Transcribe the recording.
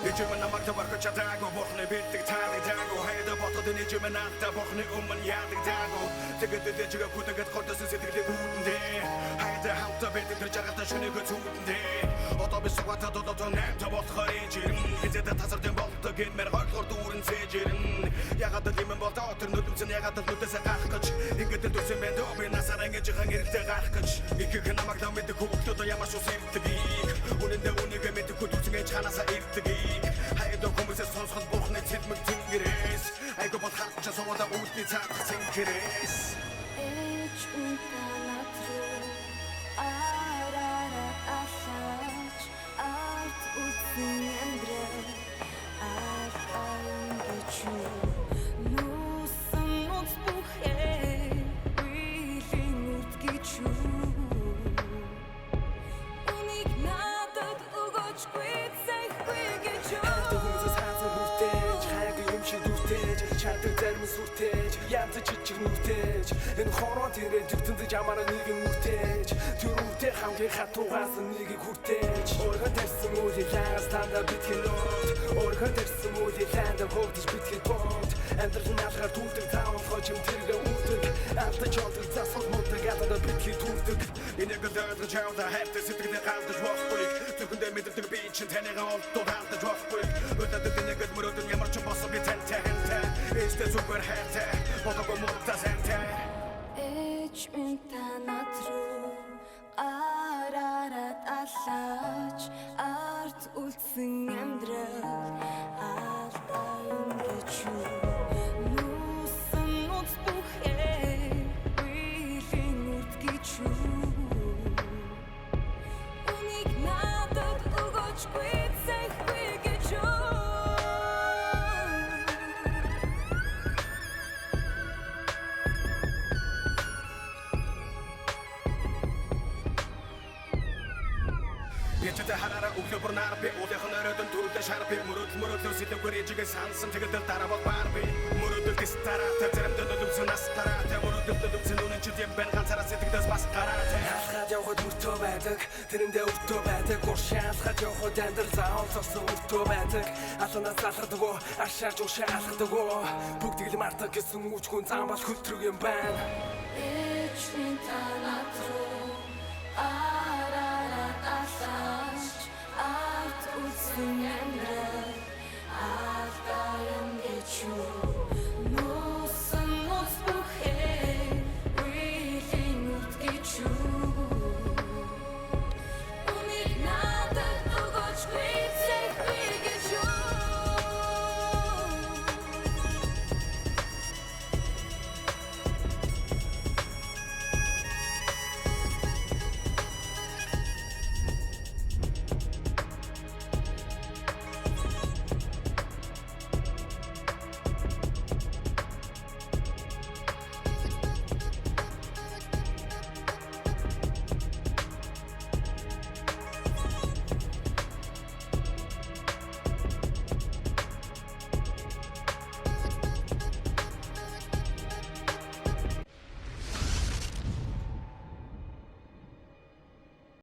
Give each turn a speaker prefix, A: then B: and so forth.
A: Ижимэн намайг таварч чадаагүй бурхны битдэг таалагдаагүй хайда ботод ижимэн наата бурхны өмнө яадагдаагүй тэгээд дэжгээ хүдэгэд хотоос сэтгэлээ үүндээ хайда хамтаа битдэг тэр жаргалтай шөнөөгөө зүудэндээ одоо би сугатад одоо нэмт болохоор ижирэн хэзээ тасардан болдог гэмээр хойлгоор дүүрэн цэжирэн ягаад л юм болдоо тэр нүдэмцэн ягаад л нүдээсээ гарах гэж ингээд л дүрсэн бэ дөө би насаар ингэж хаан эрэлтэй гарах гэж их намайг л мэддэг хүүхдүүд ямар ч үсэрдэг үнэндээ үнэгээ мэддэг хүдүцэн ээж ханаасаа ирдэг хайдо хүмүүсээс сонсоход бурхны цэдмэг тэнгэрээс айго бол харч суудаг үүдний цаадах цэнхэрээс
B: Эч үнтанат руу арарат алаач арт үтсэн амьдрал артаун гэчүү нуусан нууц бүхэй үеийн үрд гэчүү уник надад өгөөчгүй зайхгүй гэчүү Чаддаг зарим сүртэж янз жижиг нүртэж энэ хорон тэрэ зүгтэнж амаараа нэг юм үтэж тэр үтэ хамгийн хатуугаас нэгийг хүртэж өргөн тэрсэн үе яас танда битгэнот өргөн тэрсэн үе танда хогдож битгэл бод амьдрал наашгаар түлдэг таавал хожим тэргээ үүдэг алта чолдог засал муудаг гадаа битгэл түлдэг энийг л дэвдэж чавда хайртай сэтгэлээ галдаж болохгүй зүгэндээ мэддэг би чинь танайгаа олддог галдаж болохгүй өдөрт энийг мөрөдөн ямар ч босоо би тантай Este super хайртай бодоггүй муудаа сантай Эч үнтанат руу арарат алаач арт үлдсэн амьдрал алтай юм гэчүү нуусан нууц бүхэй үеийн үрд гэчүү уник надад өгөөчгүй зайхгүй гэчүү
A: Ячта харара өглөө нар би уулын өрөөдөн түрүүлээ шарби мөрөдөл сэтгэвэр ижигээ сансан тэгээд дараа бол барби мөрөдөл тестара тэрэндээ дөдөвсөн настара мөрөдөл дөдөвсөн үнэн чи юм бэн ганцаараа сэтгэлээс бас гараад
C: Алхаад явхад өртөө байдаг тэрэндээ өртөө байдаг гуршаалхаад явхад амьдрал заавал цосон өртөө байдаг аланаас залхадаггүй ашаарч ушаалхадаггүй бүгдийг л мартах гэсэн үчгүн зам бол хөтрөг юм байна
B: Эч үнтанат руу арарат алаач арт үлдсэн амьдрал